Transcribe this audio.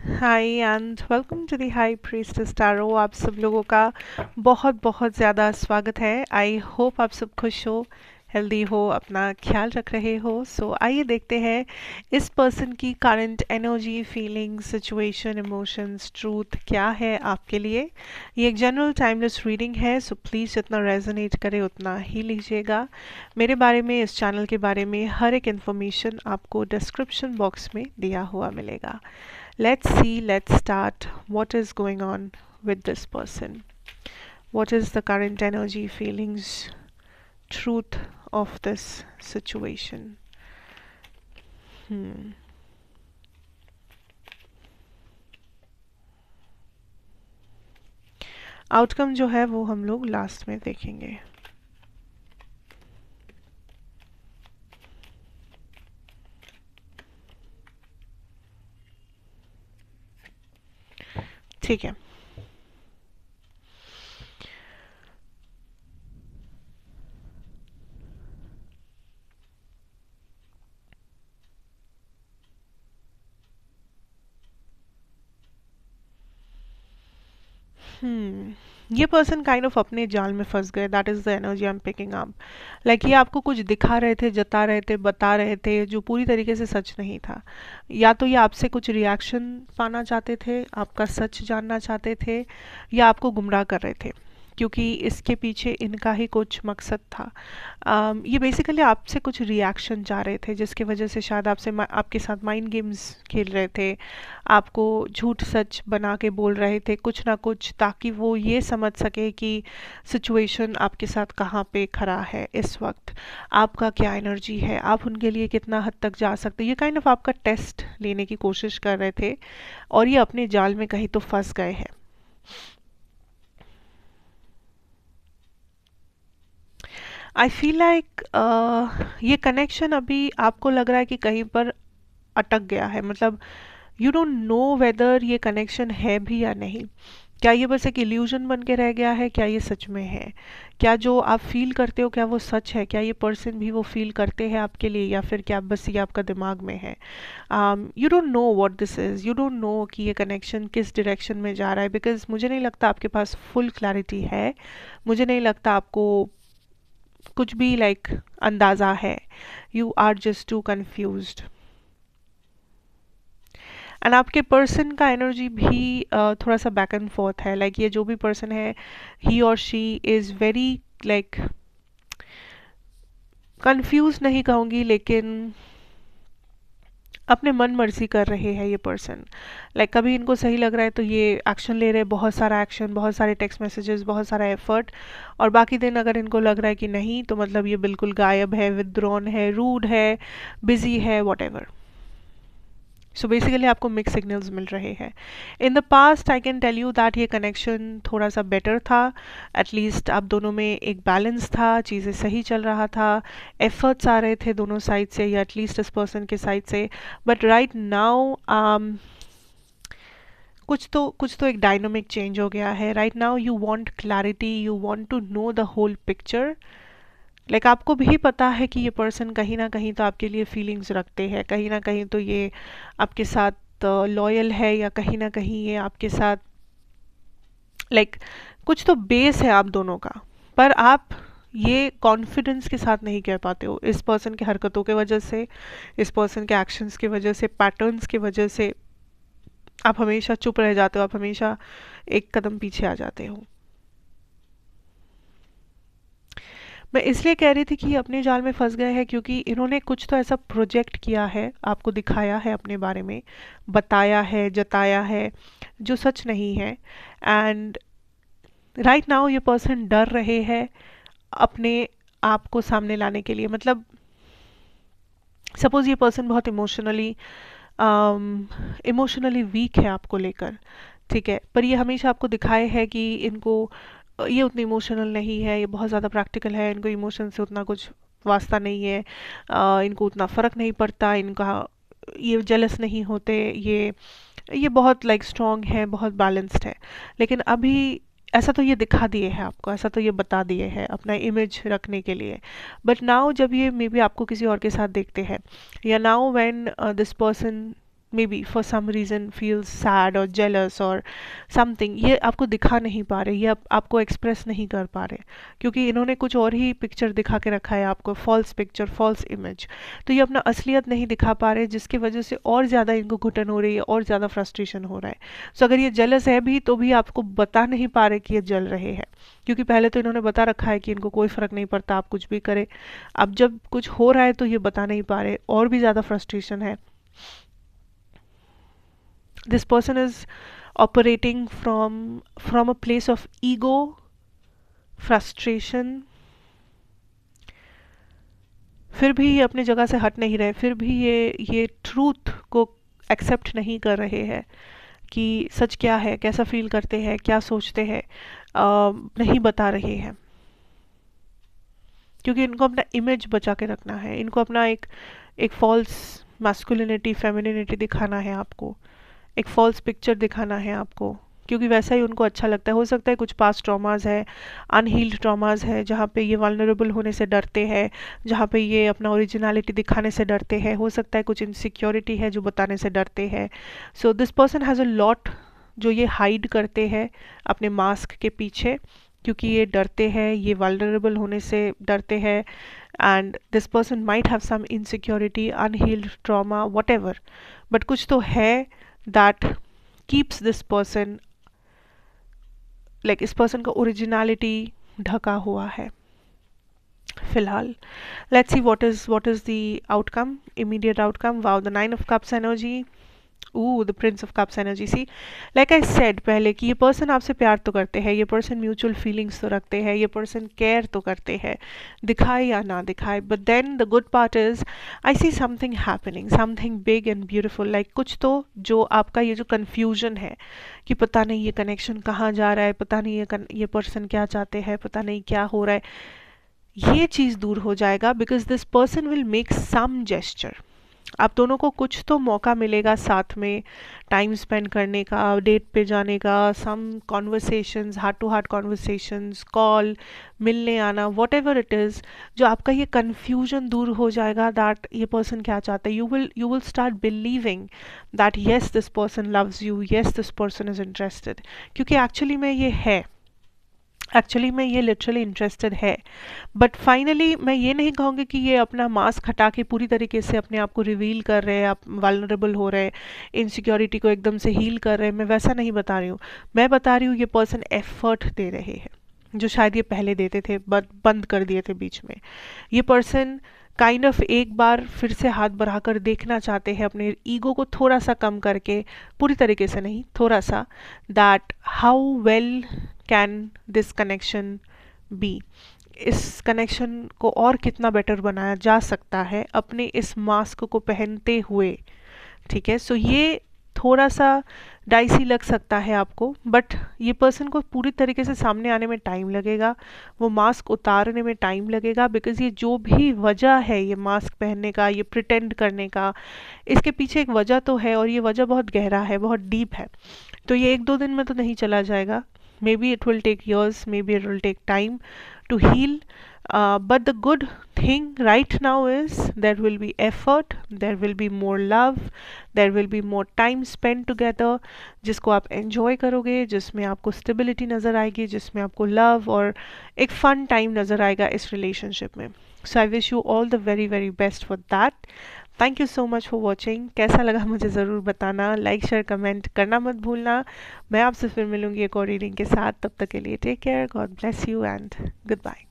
Hi and welcome to the high priestess tarot. आप सब लोगों का बहुत बहुत ज़्यादा स्वागत है। आई होप आप सब खुश हो, हेल्दी हो, अपना ख्याल रख रहे हो। सो आइए देखते हैं इस पर्सन की current energy, feeling, situation, emotions, truth क्या है आपके लिए। ये एक जनरल टाइमलेस रीडिंग है, सो प्लीज़ जितना रेजोनेट करे उतना ही लीजिएगा। मेरे बारे में, इस चैनल के बारे में हर एक इन्फॉर्मेशन आपको डिस्क्रिप्शन बॉक्स में दिया हुआ मिलेगा। Let's start. What is going on with this person? What is the current energy, feelings, truth of this situation? Hmm. Outcome जो है वो हम लोग लास्ट में देखेंगे। ठीक है। ये पर्सन काइंड ऑफ अपने जाल में फंस गए। That is the energy I am picking up. Like ये आपको कुछ दिखा रहे थे, जता रहे थे, बता रहे थे, जो पूरी तरीके से सच नहीं था। या तो ये आपसे कुछ रिएक्शन पाना चाहते थे, आपका सच जानना चाहते थे, या आपको गुमराह कर रहे थे, क्योंकि इसके पीछे इनका ही कुछ मकसद था। ये बेसिकली आपसे कुछ रिएक्शन चाह रहे थे, जिसकी वजह से शायद आपके साथ माइंड गेम्स खेल रहे थे, आपको झूठ सच बना के बोल रहे थे कुछ ना कुछ, ताकि वो ये समझ सके कि सिचुएशन आपके साथ कहाँ पे खड़ा है इस वक्त, आपका क्या एनर्जी है, आप उनके लिए कितना हद तक जा सकते। ये काइंड ऑफ आपका टेस्ट लेने की कोशिश कर रहे थे, और ये अपने जाल में कहीं तो फंस गए हैं। आई फील लाइक ये कनेक्शन अभी आपको लग रहा है कि कहीं पर अटक गया है। मतलब यू डोंट नो वेदर ये कनेक्शन है भी या नहीं। क्या ये बस एक इल्यूजन बन के रह गया है, क्या ये सच में है? क्या जो आप फील करते हो क्या वो सच है? क्या ये पर्सन भी वो फील करते हैं आपके लिए, या फिर क्या बस ये आपका दिमाग में है? You don't know what this is. You don't know कि ये कनेक्शन किस डायरेक्शन में जा रहा है, बिकॉज मुझे नहीं लगता आपके पास फुल क्लैरिटी है। मुझे नहीं लगता आपको कुछ भी अंदाज़ा है। You are just too confused. And आपके पर्सन का एनर्जी भी थोड़ा सा बैक एंड फोर्थ है। ये जो भी पर्सन है, ही और she is very like confuse नहीं कहूँगी, लेकिन अपने मन मर्जी कर रहे हैं ये पर्सन। कभी इनको सही लग रहा है तो ये एक्शन ले रहे हैं, बहुत सारा एक्शन, बहुत सारे टेक्स्ट मैसेजेस, बहुत सारा एफर्ट। और बाकी दिन अगर इनको लग रहा है कि नहीं, तो मतलब ये बिल्कुल गायब है, विथड्रॉन है, रूड है, बिजी है, वॉट एवर। सो बेसिकली आपको मिक्स सिग्नल्स मिल रहे हैं। In the past I can tell you that ये कनेक्शन थोड़ा सा बेटर था। एटलीस्ट आप दोनों में एक बैलेंस था, चीज़ें सही चल रहा था, एफर्ट्स आ रहे थे दोनों साइड से, या एटलीस्ट इस पर्सन के साइड से। बट राइट नाउ कुछ तो एक डायनामिक चेंज हो गया है। Right now you want clarity, you want to know the whole picture. आपको भी पता है कि ये पर्सन कहीं ना कहीं तो आपके लिए फीलिंग्स रखते हैं, कहीं ना कहीं तो ये आपके साथ लॉयल है, या कहीं ना कहीं ये आपके साथ लाइक कुछ तो बेस है आप दोनों का। पर आप ये कॉन्फिडेंस के साथ नहीं कह पाते हो, इस पर्सन की हरकतों के वजह से, इस पर्सन के एक्शंस की वजह से, पैटर्न्स की वजह से आप हमेशा चुप रह जाते हो, आप हमेशा एक कदम पीछे आ जाते हो। मैं इसलिए कह रही थी कि ये अपने जाल में फंस गए हैं, क्योंकि इन्होंने कुछ तो ऐसा प्रोजेक्ट किया है, आपको दिखाया है अपने बारे में, बताया है, जताया है, जो सच नहीं है। एंड राइट नाउ ये पर्सन डर रहे हैं अपने आप को सामने लाने के लिए। मतलब सपोज ये पर्सन बहुत इमोशनली वीक है आपको लेकर, ठीक है, पर ये हमेशा आपको दिखाए है कि इनको ये उतनी इमोशनल नहीं है, ये बहुत ज़्यादा प्रैक्टिकल है, इनको इमोशन से उतना कुछ वास्ता नहीं है, इनको उतना फ़र्क नहीं पड़ता, इनका ये जेलस नहीं होते, ये बहुत स्ट्रॉन्ग है, बहुत बैलेंस्ड है। लेकिन अभी ऐसा तो ये दिखा दिए हैं आपको, ऐसा तो ये बता दिए हैं अपना इमेज रखने के लिए। बट नाउ जब ये मे बी आपको किसी और के साथ देखते हैं, या now when this person may be for some reason feels sad और जेलस और समथिंग, ये आपको दिखा नहीं पा रहे, ये आपको एक्सप्रेस नहीं कर पा रहे, क्योंकि इन्होंने कुछ और ही पिक्चर दिखा के रखा है आपको, फॉल्स पिक्चर, फॉल्स इमेज। तो ये अपना असलियत नहीं दिखा पा रहे, जिसकी वजह से और ज़्यादा इनको घुटन हो रही है और ज़्यादा फ्रस्ट्रेशन हो रहा है। सो अगर ये जेलस है भी तो भी आपको बता नहीं पा रहे कि ये जल रहे हैं, क्योंकि पहले तो इन्होंने बता रखा है कि इनको कोई फ़र्क नहीं पड़ता, आप कुछ भी करें। अब जब कुछ हो रहा है तो ये बता नहीं पा रहे, और भी ज़्यादा फ्रस्ट्रेशन है। This person is operating from a place of ego, frustration, फिर भी ये अपनी जगह से हट नहीं रहे, फिर भी ये ट्रूथ को एक्सेप्ट नहीं कर रहे हैं कि सच क्या है, कैसा फील करते हैं, क्या सोचते हैं, नहीं बता रहे हैं, क्योंकि इनको अपना इमेज बचा के रखना है, इनको अपना एक फॉल्स मैस्कुलिनिटी, फेमिनिनिटी दिखाना है आपको, एक फॉल्स पिक्चर दिखाना है आपको, क्योंकि वैसा ही उनको अच्छा लगता है। हो सकता है कुछ पास्ट ट्रॉमाज है, अनहील्ड ट्रॉमाज है, जहाँ पे ये वल्नरेबल होने से डरते हैं, जहाँ पे ये अपना ओरिजिनलिटी दिखाने से डरते हैं। हो सकता है कुछ इनसिक्योरिटी है जो बताने से डरते हैं। So this person has a lot जो ये हाइड करते हैं अपने मास्क के पीछे, क्योंकि ये डरते हैं, ये वल्नरेबल होने से डरते हैं। And this person might have some insecurity, unhealed trauma, whatever, but कुछ तो है that keeps this person, like इस पर्सन का ओरिजिनलिटी ढका हुआ है फिलहाल। Let's see what is the outcome, immediate outcome. Wow, the 9 of cups energy, the prince of cups energy. See, like I said पहले कि ये पर्सन आपसे प्यार तो करते हैं, ये पर्सन म्यूचुअल फीलिंग्स तो रखते हैं, ये पर्सन केयर तो करते हैं, दिखाए या ना दिखाए। But then the good part is I see something happening, something big and beautiful, like कुछ तो जो आपका ये जो कन्फ्यूजन है कि पता नहीं ये कनेक्शन कहाँ जा रहा है, पता नहीं ये पर्सन क्या चाहते हैं, पता नहीं क्या हो रहा है, ये चीज़ दूर हो जाएगा। Because this person will make some gesture, आप दोनों को कुछ तो मौका मिलेगा साथ में टाइम स्पेंड करने का, डेट पे जाने का, some conversations, heart to heart conversations, call, मिलने आना, वॉट एवर इट इज़, जो आपका ये कन्फ्यूजन दूर हो जाएगा दैट ये पर्सन क्या चाहता है। You will start believing that yes this person loves you, yes this person is interested, क्योंकि एक्चुअली में ये है, एक्चुअली में ये लिटरली इंटरेस्टेड है। बट फाइनली मैं ये नहीं कहूँगी कि ये अपना मास्क हटा के पूरी तरीके से अपने आप को रिवील कर रहे हैं, आप वल्नरेबल हो रहे हैं, इनसिक्योरिटी को एकदम से हील कर रहे हैं, मैं वैसा नहीं बता रही हूँ। मैं बता रही हूँ ये पर्सन एफर्ट दे रहे हैं, जो शायद ये पहले देते थे बंद कर दिए थे बीच में। ये पर्सन काइंड ऑफ एक बार फिर से हाथ बढ़ाकर देखना चाहते हैं, अपने ईगो को थोड़ा सा कम करके, पूरी तरीके से नहीं, थोड़ा सा, that how well can this connection be, इस कनेक्शन को और कितना बेटर बनाया जा सकता है अपने इस मास्क को पहनते हुए। ठीक है, सो ये थोड़ा सा डाइसी लग सकता है आपको, बट ये पर्सन को पूरी तरीके से सामने आने में टाइम लगेगा, वो मास्क उतारने में टाइम लगेगा। बिकॉज ये जो भी वजह है ये मास्क पहनने का, ये प्रिटेंड करने का, इसके पीछे एक वजह तो है, और ये वजह बहुत गहरा है, बहुत डीप है। तो ये 1-2 दिन में तो नहीं चला जाएगा, maybe it will take years, maybe it will take time to heal. But the good thing right now is there will be effort, there will be more love, there will be more time spent together, जिसको आप enjoy करोगे, जिसमें आपको stability नज़र आएगी, जिसमें आपको love और एक fun time नज़र आएगा इस relationship में। So I wish you all the very very best for that. Thank you so much for watching. कैसा लगा मुझे ज़रूर बताना, लाइक शेयर कमेंट करना मत भूलना। मैं आपसे फिर मिलूंगी एक और रीडिंग के साथ, तब तक के लिए take care, God bless you and good bye.